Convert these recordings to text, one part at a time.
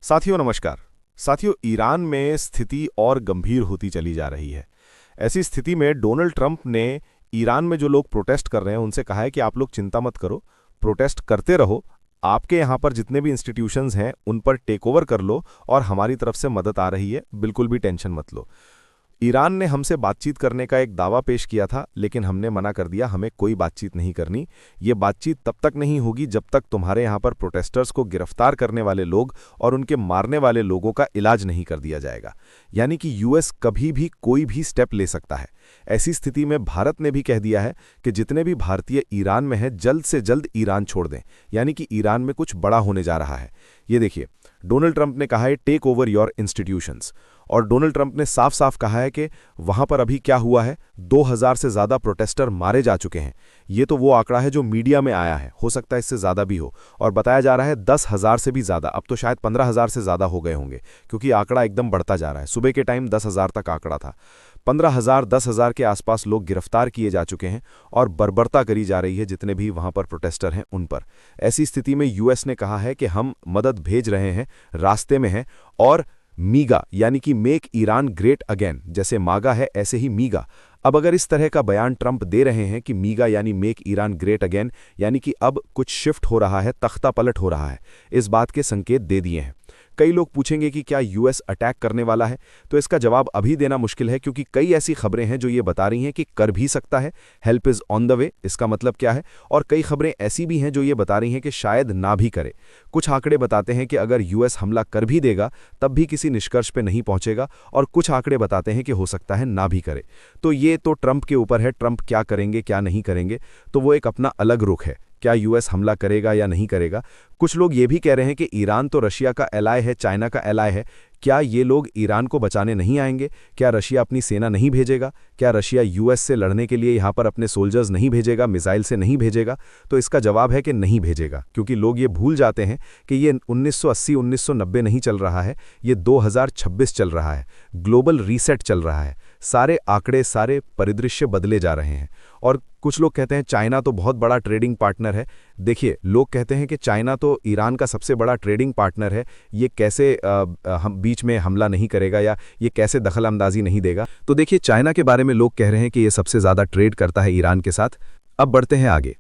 साथियों नमस्कार। साथियों, ईरान में स्थिति और गंभीर होती चली जा रही है। ऐसी स्थिति में डोनाल्ड ट्रंप ने ईरान में जो लोग प्रोटेस्ट कर रहे हैं उनसे कहा है कि आप लोग चिंता मत करो, प्रोटेस्ट करते रहो। आपके यहाँ पर जितने भी इंस्टीट्यूशंस हैं उन पर टेक ओवर कर लो और हमारी तरफ से मदद आ रही है, बिल्कुल भी टेंशन मत लो। ईरान ने हमसे बातचीत करने का एक दावा पेश किया था, लेकिन हमने मना कर दिया, हमें कोई बातचीत नहीं करनी। ये बातचीत तब तक नहीं होगी जब तक तुम्हारे यहाँ पर प्रोटेस्टर्स को गिरफ्तार करने वाले लोग और उनके मारने वाले लोगों का इलाज नहीं कर दिया जाएगा। यानी कि यूएस कभी भी कोई भी स्टेप ले सकता है। ऐसी स्थिति में भारत ने भी कह दिया है कि जितने भी भारतीय ईरान में हैं जल्द से जल्द ईरान छोड़ दें, यानी कि ईरान में कुछ बड़ा होने जा रहा है। ये देखिए, डोनाल्ड ट्रंप ने कहा है टेक ओवर योर इंस्टीट्यूशंस, और डोनाल्ड ट्रंप ने साफ साफ कहा है कि वहां पर अभी क्या हुआ है, 2000 से ज्यादा प्रोटेस्टर मारे जा चुके हैं। ये तो वो आंकड़ा है जो मीडिया में आया है, हो सकता है इससे ज्यादा भी हो, और बताया जा रहा है 10,000 से भी ज्यादा, अब तो शायद 15,000 से ज्यादा हो गए होंगे, क्योंकि आंकड़ा एकदम बढ़ता जा रहा है। सुबह के टाइम 10,000 तक आंकड़ा था। 15,000 10,000 के आसपास लोग गिरफ्तार किए जा चुके हैं और बर्बरता करी जा रही है जितने भी वहां पर प्रोटेस्टर हैं उन पर। ऐसी स्थिति में यूएस ने कहा है कि हम मदद भेज रहे हैं, रास्ते में हैं, और मीगा यानी कि मेक ईरान ग्रेट अगेन, जैसे मागा है ऐसे ही मीगा। अब अगर इस तरह का बयान ट्रंप दे रहे हैं कि मीगा यानी मेक ईरान ग्रेट अगेन, यानी कि अब कुछ शिफ्ट हो रहा है, तख्ता पलट हो रहा है, इस बात के संकेत दे दिए हैं। कई लोग पूछेंगे कि क्या यूएस अटैक करने वाला है, तो इसका जवाब अभी देना मुश्किल है, क्योंकि कई ऐसी खबरें हैं जो ये बता रही हैं कि कर भी सकता है, help is on the way. इसका मतलब क्या है? और कई खबरें ऐसी भी हैं जो ये बता रही हैं कि शायद ना भी करे। कुछ आंकड़े बताते हैं कि अगर यूएस हमला कर भी देगा तब भी किसी निष्कर्ष पे नहीं पहुंचेगा, और कुछ आंकड़े बताते हैं कि हो सकता है ना भी करे। तो ये तो ट्रंप के ऊपर है, ट्रंप क्या करेंगे क्या नहीं करेंगे, तो वो एक अपना अलग रुख है। क्या यूएस हमला करेगा या नहीं करेगा? कुछ लोग ये भी कह रहे हैं कि ईरान तो रशिया का एलाय है, चाइना का एलाय है। क्या ये लोग ईरान को बचाने नहीं आएंगे? क्या रशिया अपनी सेना नहीं भेजेगा? क्या रशिया यूएस से लड़ने के लिए यहाँ पर अपने सोल्जर्स नहीं भेजेगा, मिसाइल से नहीं भेजेगा? तो इसका जवाब है कि नहीं भेजेगा, क्योंकि लोग ये भूल जाते हैं कि ये 1980 1990 नहीं चल रहा है, ये 2026 चल रहा है। ग्लोबल रीसेट चल रहा है। सारे आंकड़े, सारे परिदृश्य बदले जा रहे हैं। और कुछ लोग कहते हैं चाइना तो बहुत बड़ा ट्रेडिंग पार्टनर है। देखिए, लोग कहते हैं कि चाइना तो ईरान का सबसे बड़ा ट्रेडिंग पार्टनर है, ये कैसे हम बीच में हमला नहीं करेगा या ये कैसे दखल अंदाजी नहीं देगा। तो देखिए, चाइना के बारे में लोग कह रहे हैं कि ये सबसे ज़्यादा ट्रेड करता है ईरान के साथ। अब बढ़ते हैं आगे।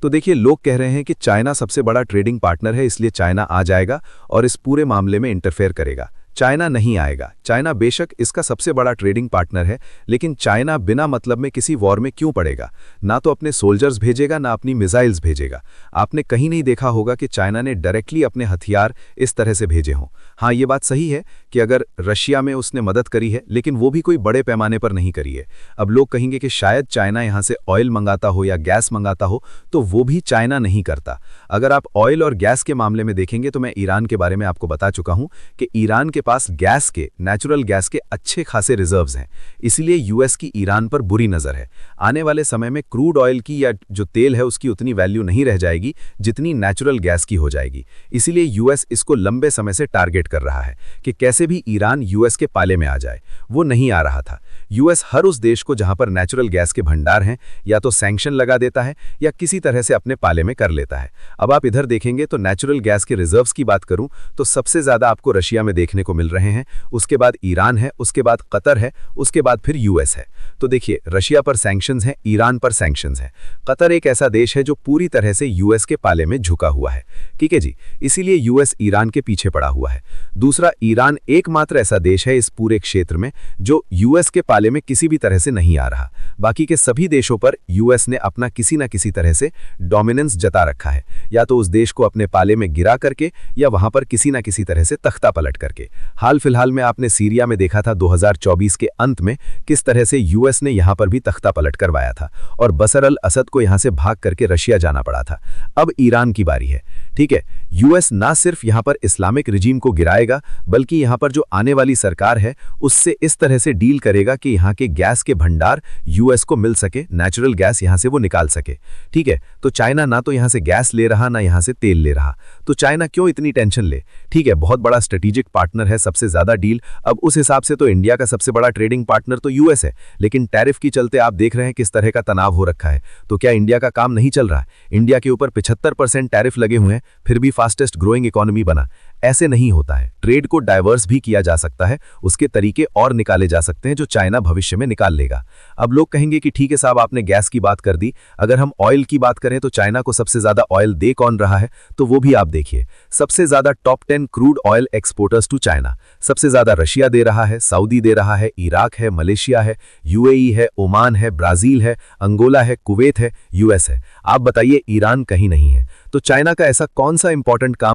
तो देखिए, लोग कह रहे हैं कि चाइना सबसे बड़ा ट्रेडिंग पार्टनर है, इसलिए चाइना आ जाएगा और इस पूरे मामले में इंटरफेयर करेगा। चाइना नहीं आएगा। चाइना बेशक इसका सबसे बड़ा ट्रेडिंग पार्टनर है, लेकिन चाइना बिना मतलब में किसी वॉर में क्यों पड़ेगा? ना तो अपने सोल्जर्स भेजेगा, ना अपनी मिसाइल्स भेजेगा। आपने कहीं नहीं देखा होगा कि चाइना ने डायरेक्टली अपने हथियार इस तरह से भेजे हों। हाँ, ये बात सही है कि अगर रशिया में उसने मदद करी है, लेकिन वो भी कोई बड़े पैमाने पर नहीं करी है। अब लोग कहेंगे कि शायद चाइना यहाँ से ऑयल मंगाता हो या गैस मंगाता हो, तो वो भी चाइना नहीं करता। अगर आप ऑयल और गैस के मामले में देखेंगे तो मैं ईरान के बारे में आपको बता चुका हूँ कि ईरान के पास गैस के, नेचुरल गैस के अच्छे खासे रिजर्व्स हैं। इसीलिए यूएस की ईरान पर बुरी नज़र है। आने वाले समय में क्रूड ऑयल की या जो तेल है उसकी उतनी वैल्यू नहीं रह जाएगी जितनी नेचुरल गैस की हो जाएगी। इसीलिए यूएस इसको लंबे समय से टारगेट कर रहा है कि कैसे भी ईरान यूएस के पाले में आ जाए। वो नहीं आ रहा था। यूएस हर उस देश को जहां पर नेचुरल गैस के भंडार हैं या तो सैंक्शन लगा देता है या किसी तरह से अपने पाले में कर लेता है। अब आप इधर देखेंगे तो नेचुरल गैस के रिजर्व्स की बात करूं तो सबसे ज्यादा आपको रशिया में देखने को मिल रहे हैं, उसके बाद ईरान है, उसके बाद कतर है, उसके बाद फिर यूएस है। तो देखिए, रशिया पर सैंक्शंस हैं, ईरान पर सैंक्शंस हैं। कतर एक ऐसा देश है जो पूरी तरह से यूएस के पाले में झुका हुआ है। ठीक है जी, इसीलिए यूएस ईरान के पीछे पड़ा हुआ है। दूसरा, ईरान एकमात्र ऐसा देश है इस पूरे क्षेत्र में जो यूएस के पाले में किसी भी तरह से नहीं आ रहा। बाकी के सभी देशों पर यूएस ने अपना किसी न किसी तरह से डोमिनेंस जता रखा है, या तो उस देश को अपने पाले में गिरा करके या वहां पर किसी न किसी तरह से तख्ता पलट करके। हाल फिलहाल में आपने सीरिया में देखा था 2024 के अंत में किस तरह से यूएस ने यहां पर भी तख्ता पलट करवाया था और बशर अल असद को यहां से भाग करके रशिया जाना पड़ा था। अब ईरान की बारी है। ठीक है, यूएस ना सिर्फ यहां पर इस्लामिक रिजीम को गिराएगा, बल्कि यहां पर जो आने वाली सरकार है उससे इस तरह से डील करेगा कि यहां के गैस के भंडार यूएस को मिल सके, नेचुरल गैस यहां से वो निकाल सके। ठीक है, तो चाइना ना तो यहां से गैस ले रहा, ना यहां से तेल ले रहा, तो चाइना क्यों इतनी टेंशन ले? ठीक है, बहुत बड़ा स्ट्रेटेजिक पार्टनर है, सबसे ज्यादा डील। अब उस हिसाब से तो इंडिया का सबसे बड़ा ट्रेडिंग पार्टनर तो यूएस है, लेकिन टैरिफ की चलते आप देख रहे हैं किस तरह का तनाव हो रखा है। तो क्या इंडिया का काम नहीं चल रहा है? इंडिया के ऊपर 75% टैरिफ लगे हुए हैं, फिर भी फास्टेस्ट ग्रोइंग इकोनॉमी बना। ऐसे नहीं होता है। ट्रेड को डाइवर्स भी किया जा सकता है, उसके तरीके और निकाले जा सकते हैं जो चाइना भविष्य में निकाल लेगा। अब लोग कहेंगे कि ठीक है साहब, आपने गैस की बात कर दी, अगर हम ऑयल की बात करें तो चाइना को सबसे ज्यादा ऑयल दे कौन रहा है, तो वो भी आप देखिए। सबसे ज्यादा top 10 crude oil exporters to China, सबसे ज्यादा रशिया दे रहा है, सऊदी दे रहा है, इराक है, मलेशिया है, यूएई है, ओमान है, ब्राजील है, अंगोला है, कुवैत है, यूएस है। आप बताइए ईरान कहीं नहीं है। तो चाइना का ऐसा कौन सा इंपॉर्टेंट काम